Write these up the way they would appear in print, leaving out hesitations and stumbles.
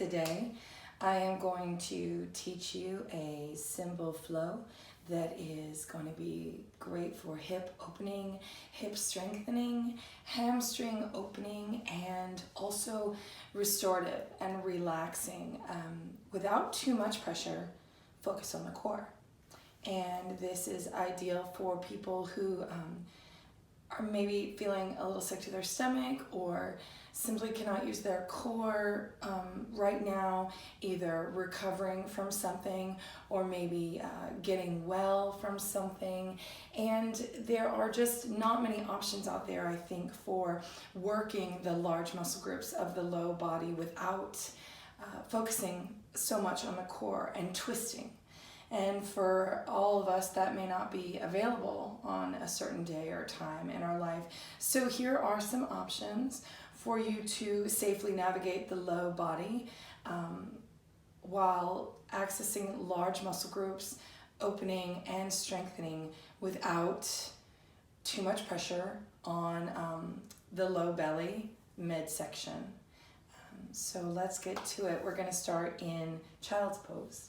Today I am going to teach you a simple flow that is going to be great for hip opening, hip strengthening, hamstring opening, and also restorative and relaxing without too much pressure. Focus on the core. And this is ideal for people who are maybe feeling a little sick to their stomach or simply cannot use their core right now, either recovering from something or maybe getting well from something. And there are just not many options out there, I think, for working the large muscle groups of the low body without focusing so much on the core and twisting. And for all of us, that may not be available on a certain day or time in our life. So here are some options for you to safely navigate the low body while accessing large muscle groups, opening and strengthening without too much pressure on the low belly midsection. So let's get to it. We're going to start in child's pose.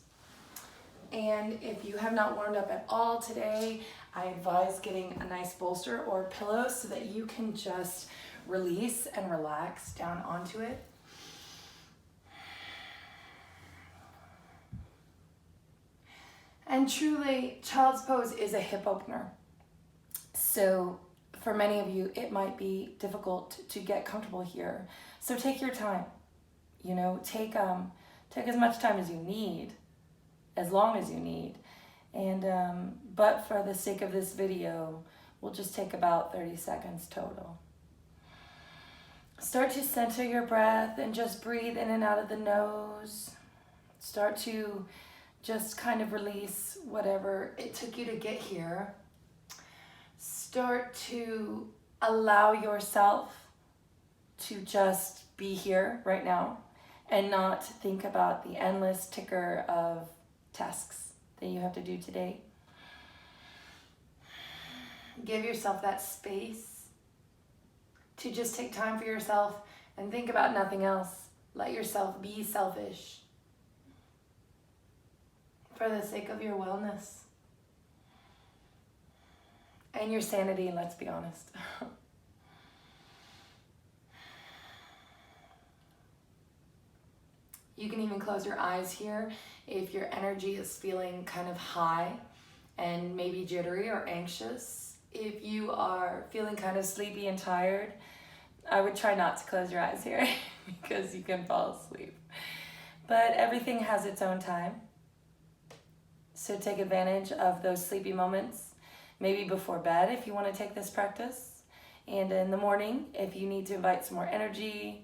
And if you have not warmed up at all today, I advise getting a nice bolster or pillow so that you can just release and relax down onto it. And truly, child's pose is a hip opener. So for many of you, it might be difficult to get comfortable here. So take your time. You know, take as much time as you need, as long as you need. And but for the sake of this video, we'll just take about 30 seconds total. Start to center your breath and just breathe in and out of the nose. Start to just kind of release whatever it took you to get here. Start to allow yourself to just be here right now and not think about the endless ticker of tasks that you have to do today. Give yourself that space to just take time for yourself and think about nothing else. Let yourself be selfish for the sake of your wellness and your sanity, let's be honest. You can even close your eyes here if your energy is feeling kind of high and maybe jittery or anxious. If you are feeling kind of sleepy and tired, I would try not to close your eyes here because you can fall asleep. But everything has its own time. So take advantage of those sleepy moments, maybe before bed if you want to take this practice. And in the morning, if you need to invite some more energy,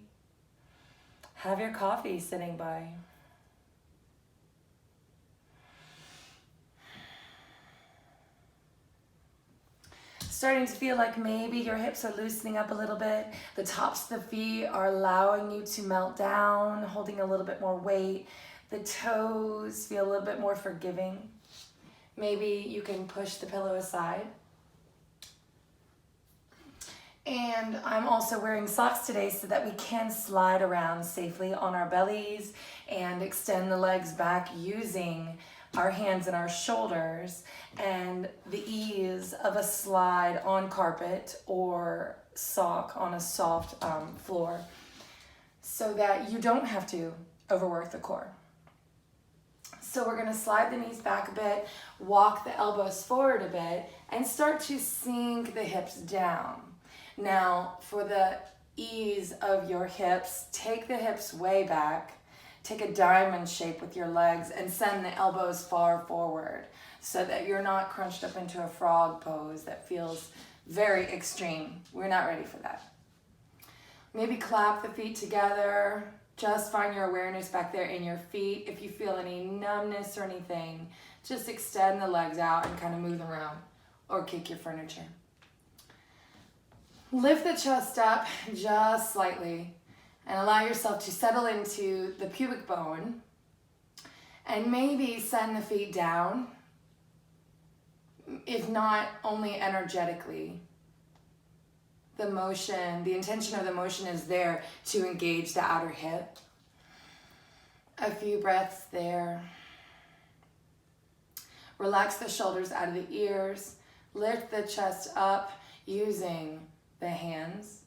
have your coffee sitting by. Starting to feel like maybe your hips are loosening up a little bit. The tops of the feet are allowing you to melt down, holding a little bit more weight. The toes feel a little bit more forgiving. Maybe you can push the pillow aside. And I'm also wearing socks today so that we can slide around safely on our bellies and extend the legs back using our hands and our shoulders and the ease of a slide on carpet or sock on a soft floor so that you don't have to overwork the core. So we're going to slide the knees back a bit, walk the elbows forward a bit, and start to sink the hips down. Now, for the ease of your hips, take the hips way back, take a diamond shape with your legs, and send the elbows far forward so that you're not crunched up into a frog pose that feels very extreme. We're not ready for that. Maybe clap the feet together. Just find your awareness back there in your feet. If you feel any numbness or anything, just extend the legs out and kind of move them around or kick your furniture. Lift the chest up just slightly and allow yourself to settle into the pubic bone and maybe send the feet down, if not only energetically. The motion, the intention of the motion is there to engage the outer hip. A few breaths there. Relax the shoulders out of the ears. Lift the chest up using the hands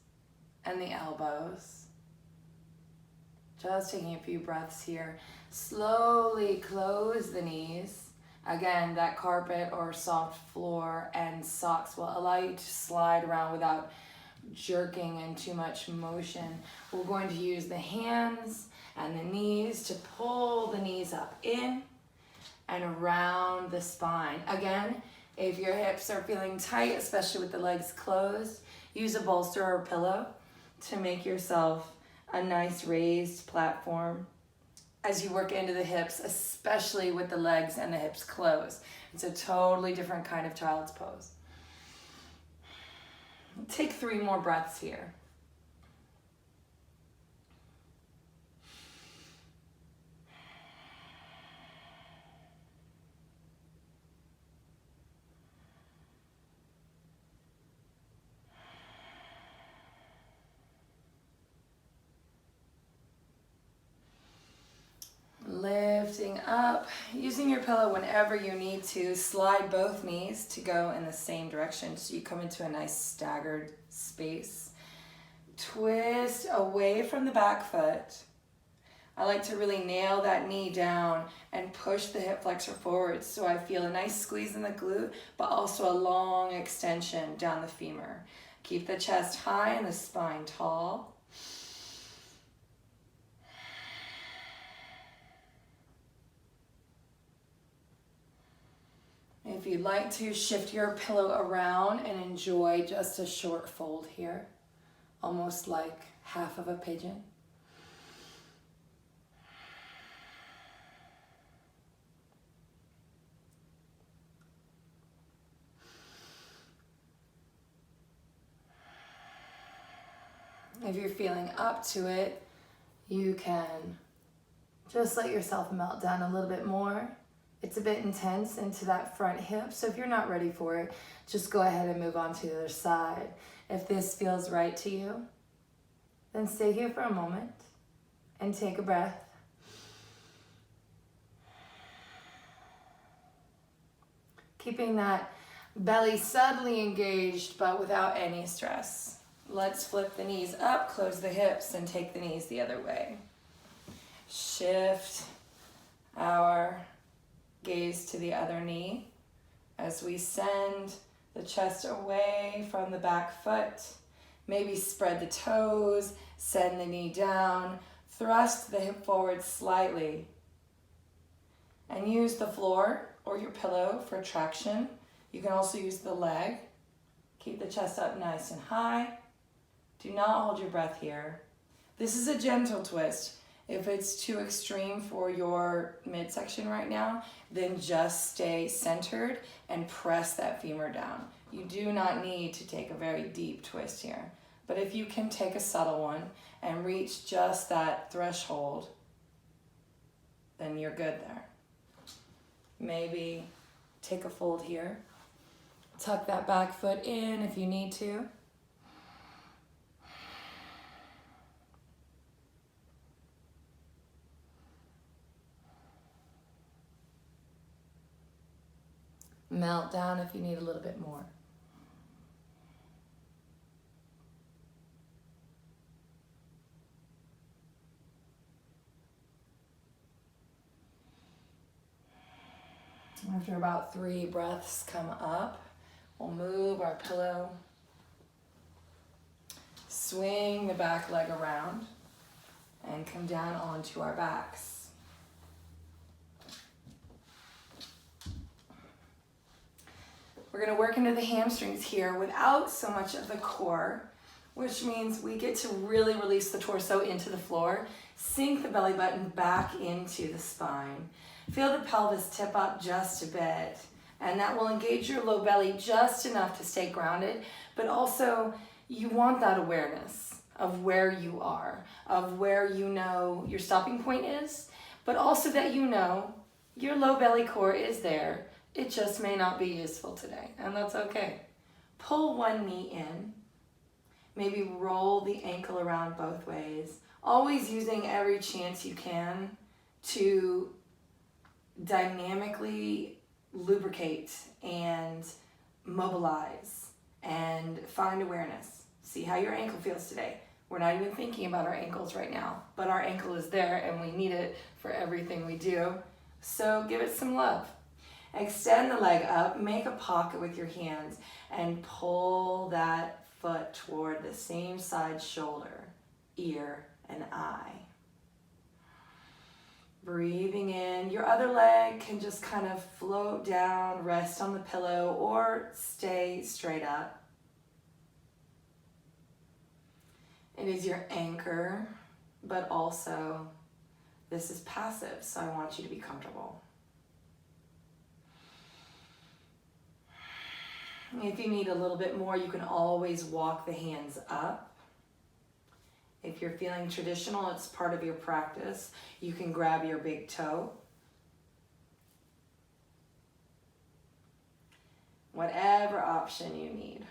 and the elbows. Just taking a few breaths here. Slowly close the knees. Again, that carpet or soft floor and socks will allow you to slide around without jerking in too much motion. We're going to use the hands and the knees to pull the knees up in and around the spine. Again, if your hips are feeling tight, especially with the legs closed, use a bolster or pillow to make yourself a nice raised platform as you work into the hips, especially with the legs and the hips closed. It's a totally different kind of child's pose. Take 3 more breaths here. Lifting up, using your pillow whenever you need to. Slide both knees to go in the same direction so you come into a nice staggered space. Twist away from the back foot. I like to really nail that knee down and push the hip flexor forward so I feel a nice squeeze in the glute, but also a long extension down the femur. Keep the chest high and the spine tall. If you'd like to, shift your pillow around and enjoy just a short fold here, almost like half of a pigeon. If you're feeling up to it, you can just let yourself melt down a little bit more. It's a bit intense into that front hip, so if you're not ready for it, just go ahead and move on to the other side. If this feels right to you, then stay here for a moment and take a breath. Keeping that belly subtly engaged, but without any stress. Let's flip the knees up, close the hips, and take the knees the other way. Shift our gaze to the other knee as we send the chest away from the back foot. Maybe spread the toes, send the knee down, thrust the hip forward slightly, and use the floor or your pillow for traction. You can also use the leg. Keep the chest up nice and high. Do not hold your breath here. This is a gentle twist. If it's too extreme for your midsection right now, then just stay centered and press that femur down. You do not need to take a very deep twist here. But if you can take a subtle one and reach just that threshold, then you're good there. Maybe take a fold here. Tuck that back foot in if you need to. Melt down if you need a little bit more. After about 3 breaths come up, we'll move our pillow, swing the back leg around, and come down onto our backs. We're going to work into the hamstrings here without so much of the core, which means we get to really release the torso into the floor, sink the belly button back into the spine. Feel the pelvis tip up just a bit, and that will engage your low belly just enough to stay grounded, but also you want that awareness of where you are, of where you know your stopping point is, but also that you know your low belly core is there. It just may not be useful today, and that's okay. Pull one knee in. Maybe roll the ankle around both ways, always using every chance you can to dynamically lubricate and mobilize and find awareness. See how your ankle feels today. We're not even thinking about our ankles right now, but our ankle is there and we need it for everything we do. So give it some love. Extend the leg up, make a pocket with your hands, and pull that foot toward the same side shoulder, ear, and eye. Breathing in, your other leg can just kind of float down, rest on the pillow, or stay straight up. It is your anchor, but also this is passive, so I want you to be comfortable. If you need a little bit more, you can always walk the hands up. If you're feeling traditional, it's part of your practice. You can grab your big toe. Whatever option you need.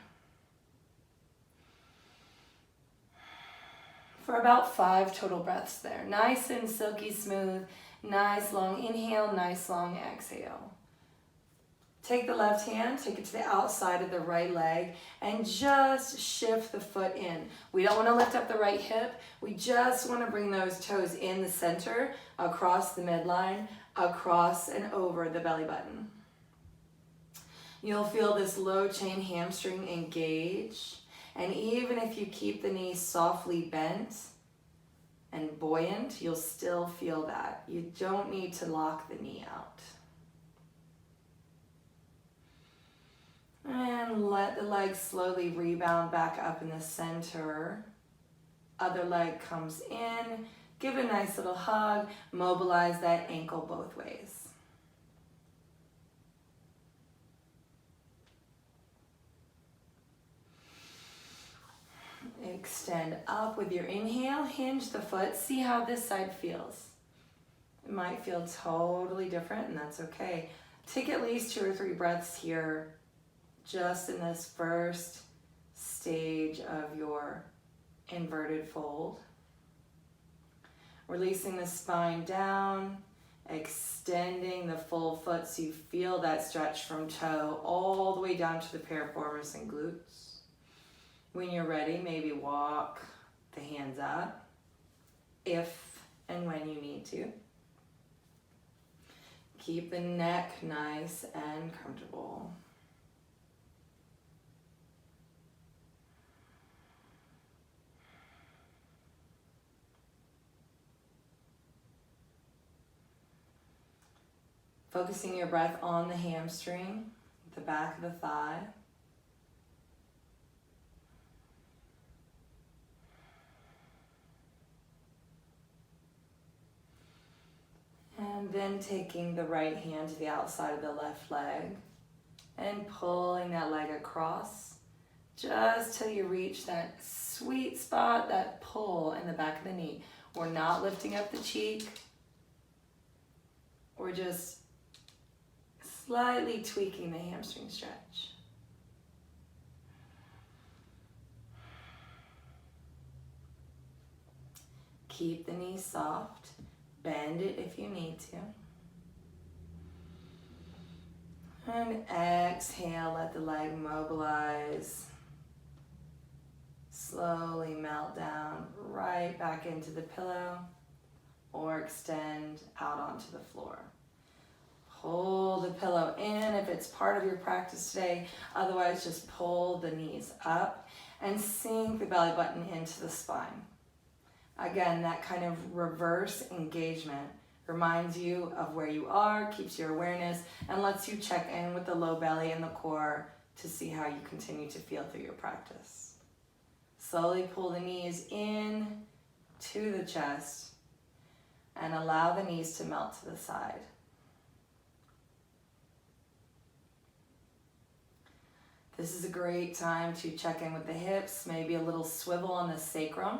For about 5 total breaths there. Nice and silky smooth. Nice long inhale, nice long exhale. Take the left hand, take it to the outside of the right leg, and just shift the foot in. We don't want to lift up the right hip. We just want to bring those toes in the center, across the midline, across and over the belly button. You'll feel this low chain hamstring engage. And even if you keep the knees softly bent and buoyant, you'll still feel that. You don't need to lock the knee out. And let the leg slowly rebound back up in the center. Other leg comes in. Give a nice little hug. Mobilize that ankle both ways. Extend up with your inhale. Hinge the foot. See how this side feels. It might feel totally different, and that's okay. Take at least 2 or 3 breaths here, just in this first stage of your inverted fold. Releasing the spine down, extending the full foot so you feel that stretch from toe all the way down to the piriformis and glutes. When you're ready, maybe walk the hands up, if and when you need to. Keep the neck nice and comfortable. Focusing your breath on the hamstring, the back of the thigh. And then taking the right hand to the outside of the left leg and pulling that leg across just till you reach that sweet spot, that pull in the back of the knee. We're not lifting up the cheek. We're just slightly tweaking the hamstring stretch. Keep the knee soft. Bend it if you need to. And exhale, let the leg mobilize. Slowly melt down right back into the pillow or extend out onto the floor. Pull the pillow in if it's part of your practice today. Otherwise, just pull the knees up and sink the belly button into the spine. Again, that kind of reverse engagement reminds you of where you are, keeps your awareness, and lets you check in with the low belly and the core to see how you continue to feel through your practice. Slowly pull the knees in to the chest and allow the knees to melt to the side. This is a great time to check in with the hips, maybe a little swivel on the sacrum.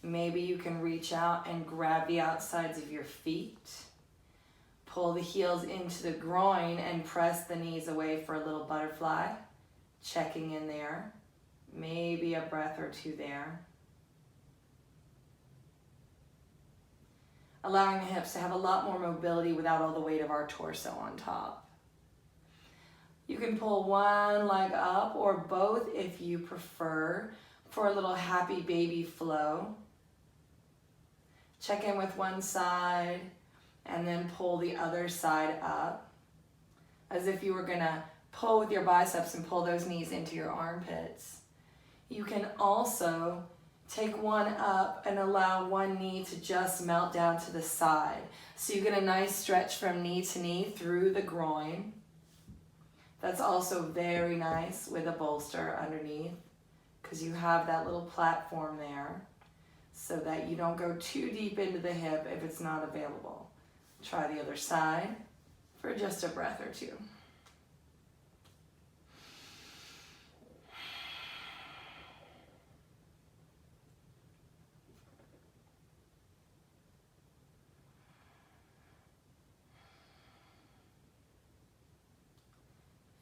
Maybe you can reach out and grab the outsides of your feet. Pull the heels into the groin and press the knees away for a little butterfly. Checking in there. Maybe a breath or two there. allowing the hips to have a lot more mobility without all the weight of our torso on top. You can pull one leg up or both if you prefer for a little happy baby flow. Check in with one side and then pull the other side up as if you were gonna pull with your biceps and pull those knees into your armpits. You can also take one up and allow one knee to just melt down to the side. So you get a nice stretch from knee to knee through the groin. That's also very nice with a bolster underneath because you have that little platform there so that you don't go too deep into the hip if it's not available. Try the other side for just a breath or two.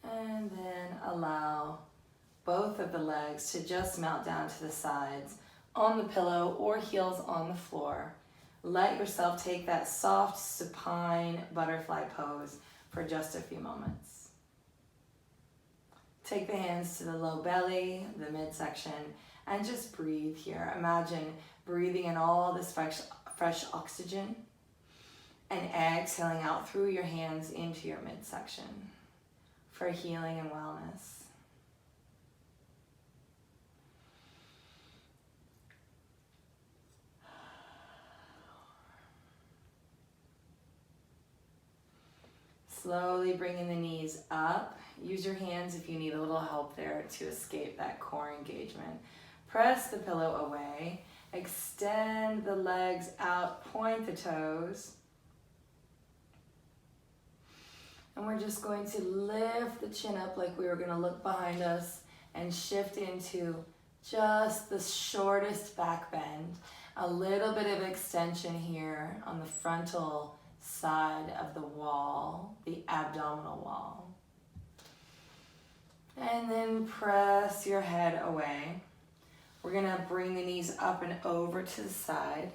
And then allow both of the legs to just melt down to the sides on the pillow or heels on the floor. Let yourself take that soft supine butterfly pose for just a few moments. Take the hands to the low belly, the midsection, and just breathe here. Imagine breathing in all this fresh oxygen and exhaling out through your hands into your midsection for healing and wellness. Slowly bringing the knees up. Use your hands if you need a little help there to escape that core engagement. Press the pillow away. Extend the legs out, point the toes. And we're just going to lift the chin up like we were going to look behind us and shift into just the shortest back bend. A little bit of extension here on the frontal side of the wall, the abdominal wall. And then press your head away. We're gonna bring the knees up and over to the side.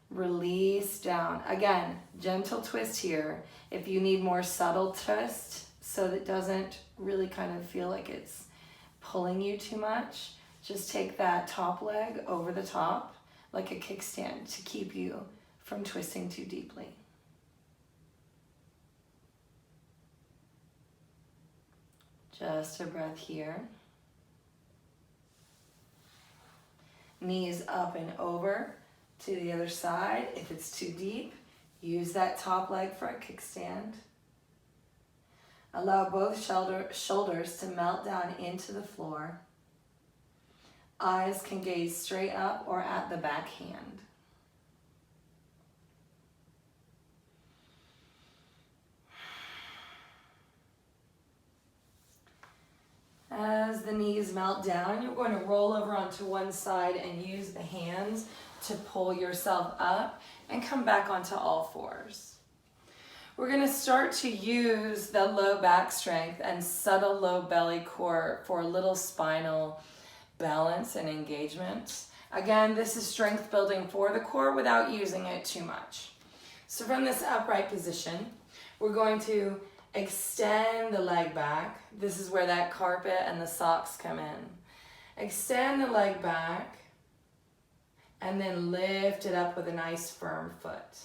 Release down. Again, gentle twist here. If you need more subtle twist so that it doesn't really kind of feel like it's pulling you too much, just take that top leg over the top like a kickstand to keep you from twisting too deeply. Just a breath here. Knees up and over to the other side. If it's too deep, use that top leg for a kickstand. Allow both shoulders to melt down into the floor. Eyes can gaze straight up or at the back hand. As the knees melt down, you're going to roll over onto one side and use the hands to pull yourself up and come back onto all fours. We're going to start to use the low back strength and subtle low belly core for a little spinal balance and engagement. Again, this is strength building for the core without using it too much. So from this upright position, we're going to extend the leg back. This is where that carpet and the socks come in. Extend the leg back and then lift it up with a nice firm foot.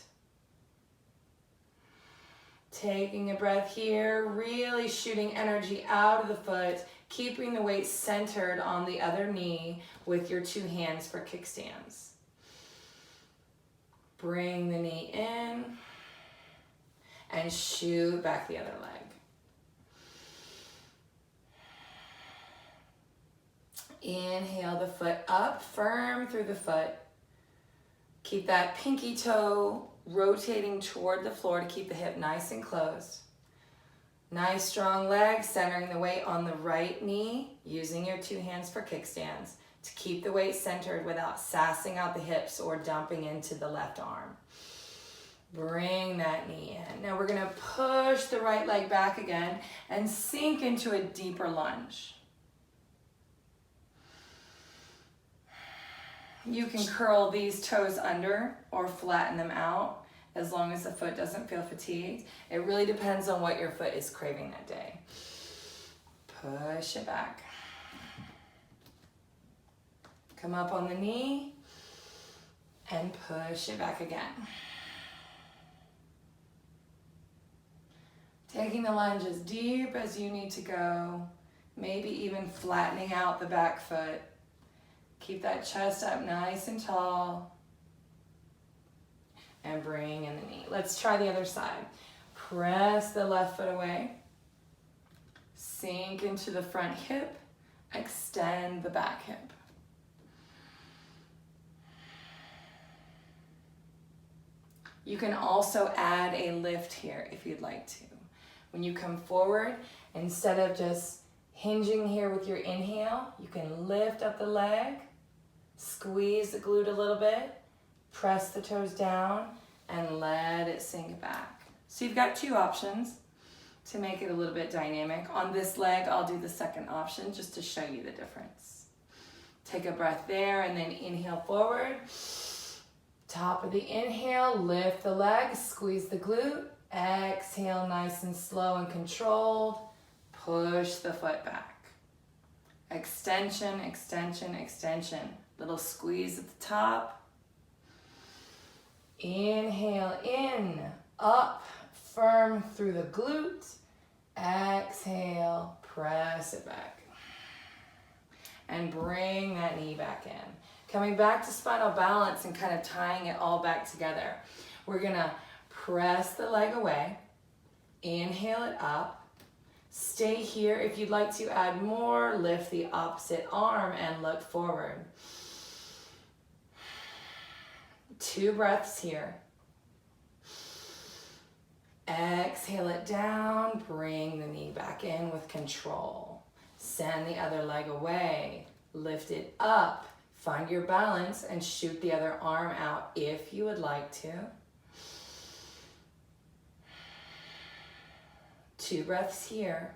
Taking a breath here, really shooting energy out of the foot, keeping the weight centered on the other knee with your two hands for kickstands. Bring the knee in and shoot back the other leg. Inhale the foot up, firm through the foot. Keep that pinky toe rotating toward the floor to keep the hip nice and closed. Nice strong leg, centering the weight on the right knee, using your two hands for kickstands to keep the weight centered without sassing out the hips or dumping into the left arm. Bring that knee in. Now we're going to push the right leg back again and sink into a deeper lunge. You can curl these toes under or flatten them out as long as the foot doesn't feel fatigued. It really depends on what your foot is craving that day. Push it back. Come up on the knee and push it back again. Taking the lunge as deep as you need to go, maybe even flattening out the back foot. Keep that chest up nice and tall. And bring in the knee. Let's try the other side. Press the left foot away. Sink into the front hip. Extend the back hip. You can also add a lift here if you'd like to. When you come forward, instead of just hinging here with your inhale, you can lift up the leg, squeeze the glute a little bit, press the toes down, and let it sink back. So you've got two options to make it a little bit dynamic. On this leg, I'll do the second option just to show you the difference. Take a breath there and then inhale forward. Top of the inhale, lift the leg, squeeze the glute. Exhale, nice and slow and controlled. Push the foot back. Extension, extension, extension. Little squeeze at the top. Inhale in, up, firm through the glute. Exhale, press it back. And bring that knee back in. Coming back to spinal balance and kind of tying it all back together. We're gonna press the leg away, inhale it up, stay here. If you'd like to add more, lift the opposite arm and look forward. 2 breaths here. Exhale it down, bring the knee back in with control. Send the other leg away, lift it up, find your balance and shoot the other arm out if you would like to. 2 breaths here.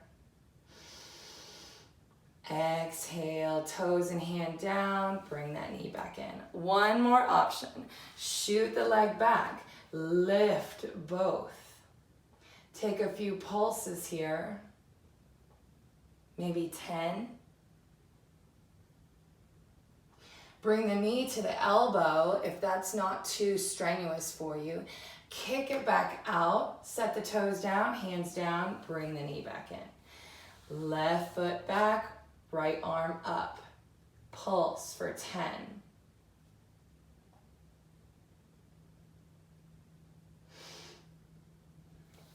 Exhale, toes and hand down, bring that knee back in. 1 more option. Shoot the leg back, lift both. Take a few pulses here, maybe 10. Bring the knee to the elbow if that's not too strenuous for you. Kick it back out, set the toes down, hands down, bring the knee back in. Left foot back, right arm up. Pulse for 10.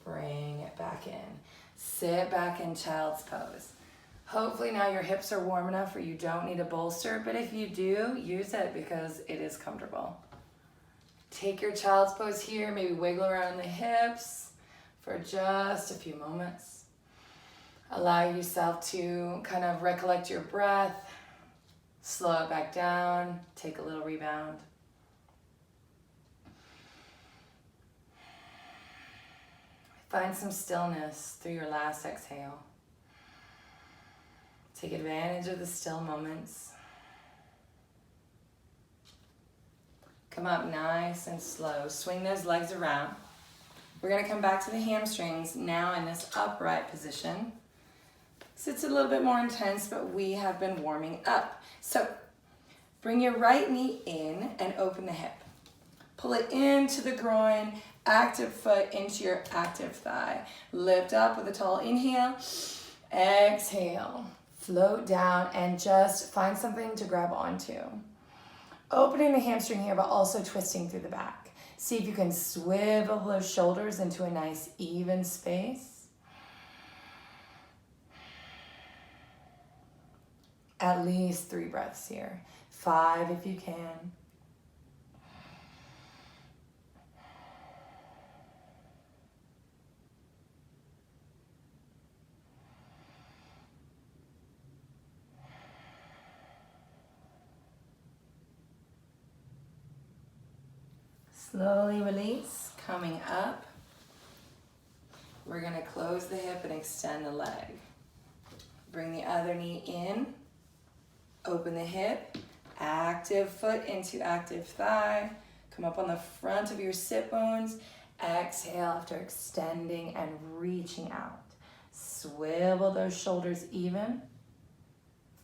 Bring it back in. Sit back in child's pose. Hopefully now your hips are warm enough where you don't need a bolster, but if you do, use it because it is comfortable. Take your child's pose here, maybe wiggle around the hips for just a few moments. Allow yourself to kind of recollect your breath, slow it back down, take a little rebound. Find some stillness through your last exhale. Take advantage of the still moments. Come up nice and slow. Swing those legs around. We're going to come back to the hamstrings now in this upright position. So it's a little bit more intense, but we have been warming up. So bring your right knee in and open the hip. Pull it into the groin, active foot into your active thigh. Lift up with a tall inhale. Exhale. Float down and just find something to grab onto. Opening the hamstring here, but also twisting through the back. See if you can swivel those shoulders into a nice even space. At least 3 breaths here. 5 if you can. Slowly release, coming up. We're going to close the hip and extend the leg. Bring the other knee in, open the hip, Active foot into active thigh. Come up on the front of your sit bones. Exhale after extending and reaching out. Swivel those shoulders even.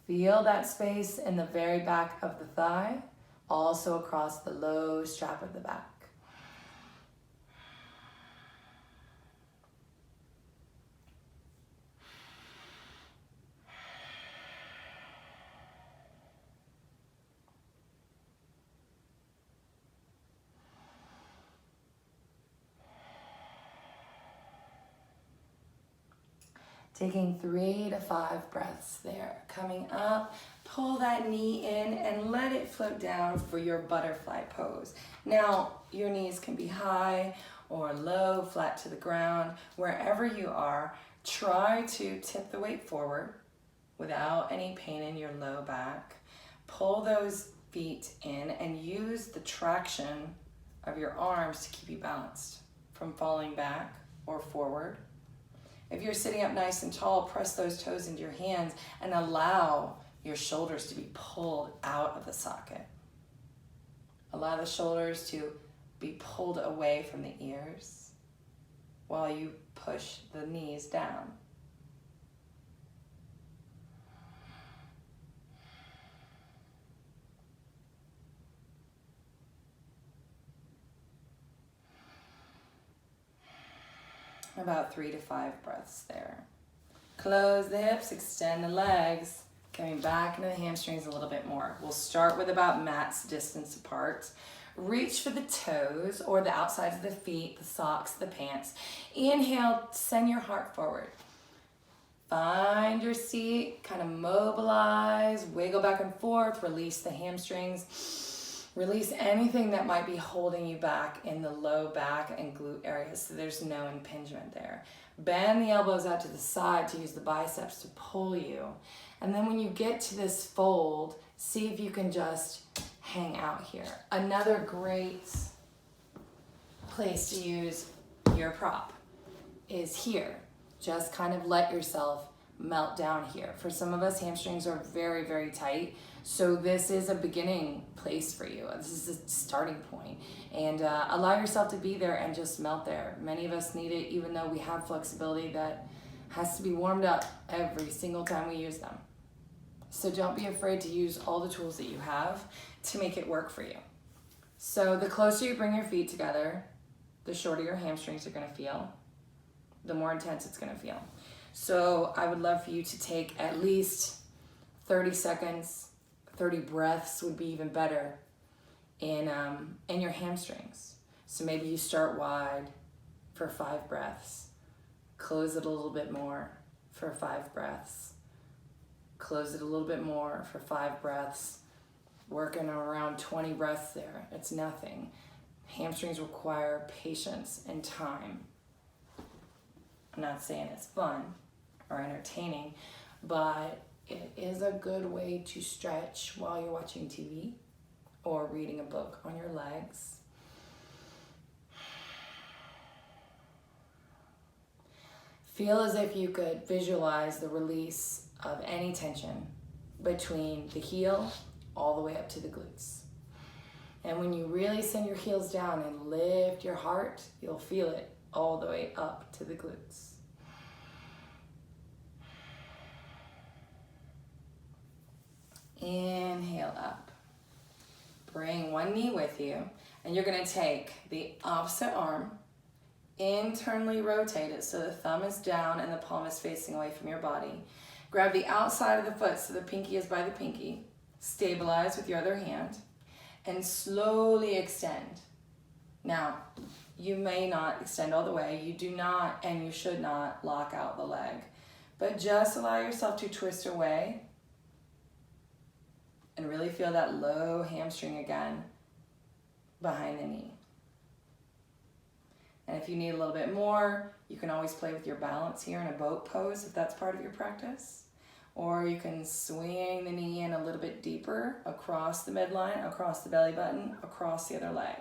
Feel that space in the very back of the thigh, also across the low strap of the back. Taking 3 to 5 breaths there. Coming up, pull that knee in and let it float down for your butterfly pose. Now, your knees can be high or low, flat to the ground. Wherever you are, try to tip the weight forward without any pain in your low back. Pull those feet in and use the traction of your arms to keep you balanced from falling back or forward. If you're sitting up nice and tall, press those toes into your hands and allow your shoulders to be pulled out of the socket. Allow the shoulders to be pulled away from the ears while you push the knees down. About 3 to 5 breaths there. Close the hips, extend the legs, coming back into the hamstrings a little bit more. We'll start with about mat's distance apart. Reach for the toes or the outsides of the feet, the socks, the pants. Inhale, send your heart forward. Find your seat, kind of mobilize, wiggle back and forth, release the hamstrings. Release anything that might be holding you back in the low back and glute areas so there's no impingement there. Bend the elbows out to the side to use the biceps to pull you. And then when you get to this fold, see if you can just hang out here. Another great place to use your prop is here. Just kind of let yourself melt down here. For some of us, hamstrings are very, very tight. So this is a beginning place for you. This is a starting point. And allow yourself to be there and just melt there. Many of us need it, even though we have flexibility that has to be warmed up every single time we use them. So don't be afraid to use all the tools that you have to make it work for you. So the closer you bring your feet together, the shorter your hamstrings are gonna feel, the more intense it's gonna feel. So I would love for you to take at least 30 seconds, 30 breaths would be even better in your hamstrings. So maybe you start wide for 5 breaths, close it a little bit more for 5 breaths, close it a little bit more for 5 breaths, working around 20 breaths there. It's nothing. Hamstrings require patience and time. I'm not saying it's fun or entertaining, but it is a good way to stretch while you're watching TV or reading a book on your legs. Feel as if you could visualize the release of any tension between the heel all the way up to the glutes. And when you really send your heels down and lift your heart, you'll feel it all the way up to the glutes. Inhale up. Bring one knee with you, and you're gonna take the opposite arm, internally rotate it so the thumb is down and the palm is facing away from your body. Grab the outside of the foot so the pinky is by the pinky. Stabilize with your other hand, and slowly extend. Now, you may not extend all the way. You do not, and you should not, lock out the leg. But just allow yourself to twist away and really feel that low hamstring again behind the knee. And if you need a little bit more, you can always play with your balance here in a boat pose if that's part of your practice. Or you can swing the knee in a little bit deeper across the midline, across the belly button, across the other leg.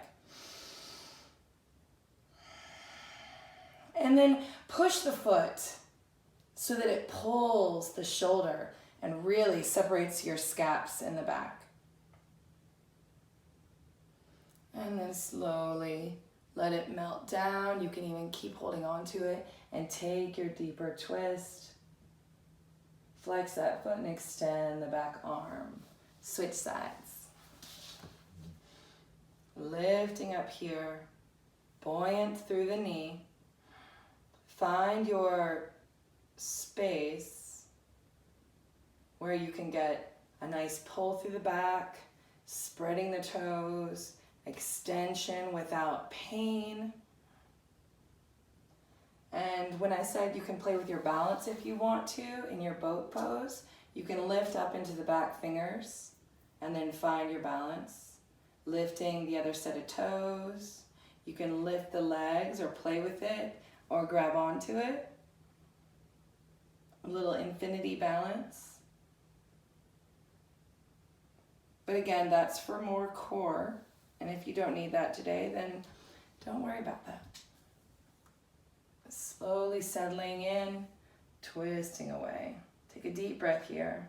And then push the foot so that it pulls the shoulder and really separates your scaps in the back. And then slowly let it melt down. You can even keep holding on to it and take your deeper twist. Flex that foot and extend the back arm. Switch sides. Lifting up here, buoyant through the knee. Find your space where you can get a nice pull through the back, spreading the toes, extension without pain. And when I said you can play with your balance if you want to in your boat pose, you can lift up into the back fingers and then find your balance. Lifting the other set of toes. You can lift the legs or play with it or grab onto it. A little infinity balance. But again, that's for more core. And if you don't need that today, then don't worry about that. Slowly settling in, twisting away. Take a deep breath here.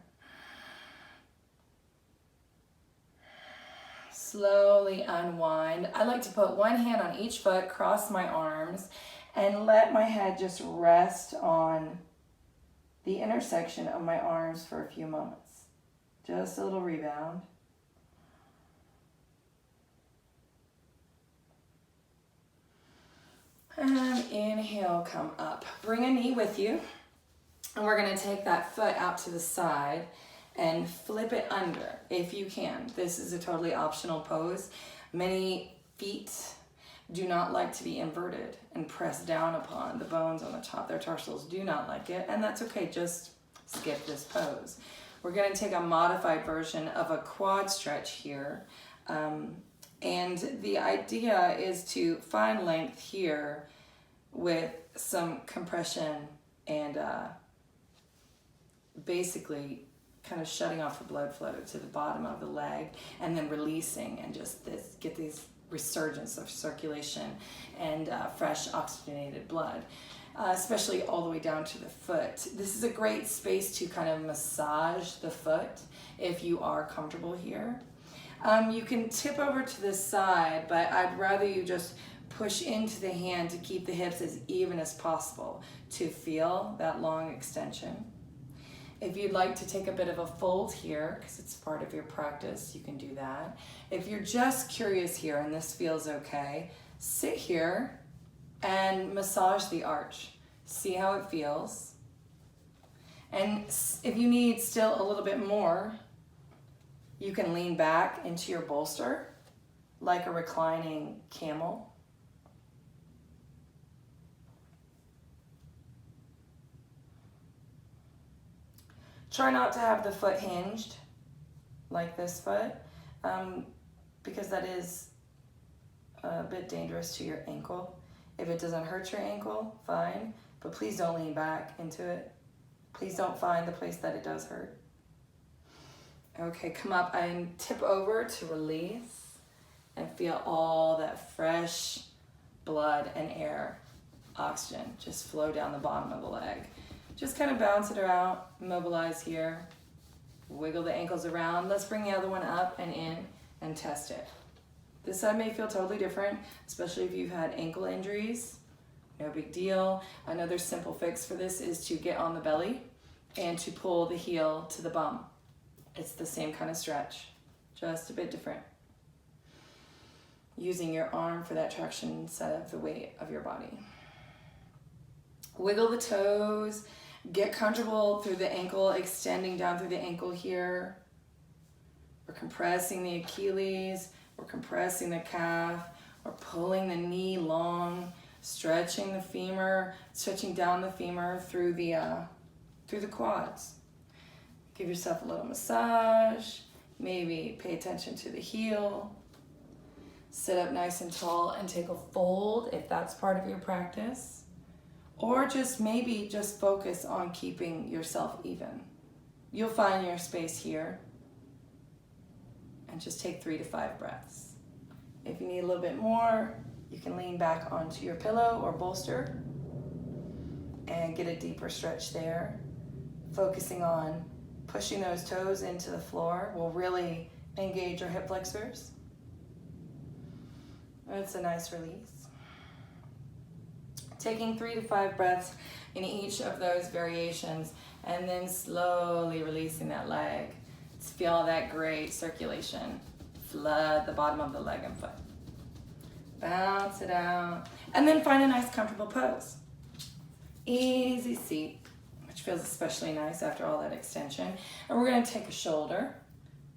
Slowly unwind. I like to put one hand on each foot, cross my arms, and let my head just rest on the intersection of my arms for a few moments. Just a little rebound. And inhale, come up. Bring a knee with you. And we're going to take that foot out to the side and flip it under if you can. This is a totally optional pose. Many feet do not like to be inverted and pressed down upon. The bones on the top, their tarsals do not like it. And that's okay, just skip this pose. We're going to take a modified version of a quad stretch here. And the idea is to find length here with some compression and basically kind of shutting off the blood flow to the bottom of the leg and then releasing and just get these resurgence of circulation and fresh oxygenated blood, especially all the way down to the foot. This is a great space to kind of massage the foot if you are comfortable here. You can tip over to this side, but I'd rather you just push into the hand to keep the hips as even as possible to feel that long extension. If you'd like to take a bit of a fold here, because it's part of your practice, you can do that. If you're just curious here and this feels okay, sit here and massage the arch. See how it feels. And if you need still a little bit more, you can lean back into your bolster like a reclining camel. Try not to have the foot hinged like this foot because that is a bit dangerous to your ankle. If it doesn't hurt your ankle, fine, but please don't lean back into it. Please don't find the place that it does hurt. Okay, come up and tip over to release and feel all that fresh blood and air, oxygen, just flow down the bottom of the leg. Just kind of bounce it out, mobilize here, wiggle the ankles around. Let's bring the other one up and in and test it. This side may feel totally different, especially if you've had ankle injuries. No big deal. Another simple fix for this is to get on the belly and to pull the heel to the bum. It's the same kind of stretch, just a bit different. Using your arm for that traction instead of the weight of your body. Wiggle the toes, get comfortable through the ankle, extending down through the ankle here. We're compressing the Achilles, we're compressing the calf, we're pulling the knee long, stretching the femur, stretching down the femur through the quads. Give yourself a little massage, maybe pay attention to the heel. Sit up nice and tall and take a fold if that's part of your practice. Or just maybe just focus on keeping yourself even. You'll find your space here. And just take 3 to 5 breaths. If you need a little bit more, you can lean back onto your pillow or bolster and get a deeper stretch there. Focusing on pushing those toes into the floor will really engage your hip flexors. It's a nice release. Taking 3 to 5 breaths in each of those variations, and then slowly releasing that leg. Let's feel that great circulation flood the bottom of the leg and foot. Bounce it out, and then find a nice comfortable pose. Easy seat, which feels especially nice after all that extension. And we're going to take a shoulder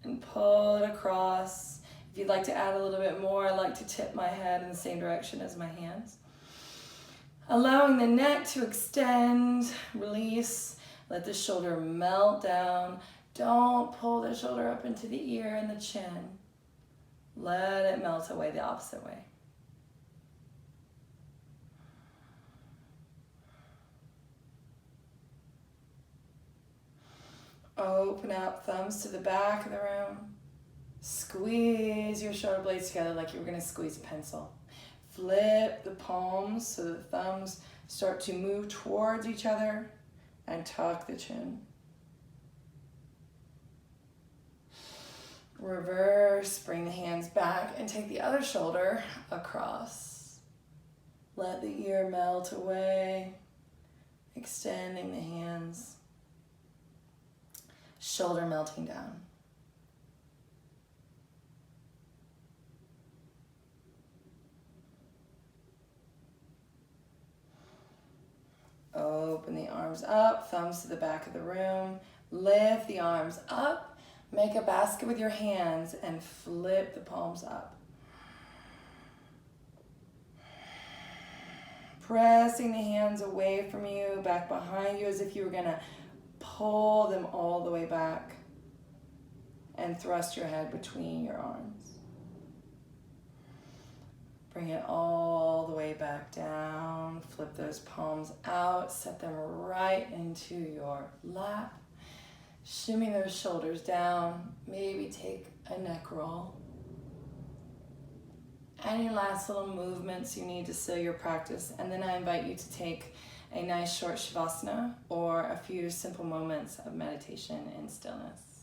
and pull it across. If you'd like to add a little bit more, I like to tip my head in the same direction as my hands. Allowing the neck to extend, release, let the shoulder melt down. Don't pull the shoulder up into the ear and the chin. Let it melt away the opposite way. Open up, thumbs to the back of the room. Squeeze your shoulder blades together like you were going to squeeze a pencil. Flip the palms so the thumbs start to move towards each other, and tuck the chin. Reverse, bring the hands back and take the other shoulder across. Let the ear melt away, extending the hands. Shoulder melting down. Open the arms up, thumbs to the back of the room. Lift the arms up, make a basket with your hands, and flip the palms up. Pressing the hands away from you, back behind you, as if you were gonna pull them all the way back and thrust your head between your arms. Bring it all the way back down. Flip those palms out. Set them right into your lap. Shimmy those shoulders down. Maybe take a neck roll. Any last little movements you need to seal your practice. And then I invite you to take a nice short shavasana or a few simple moments of meditation in stillness.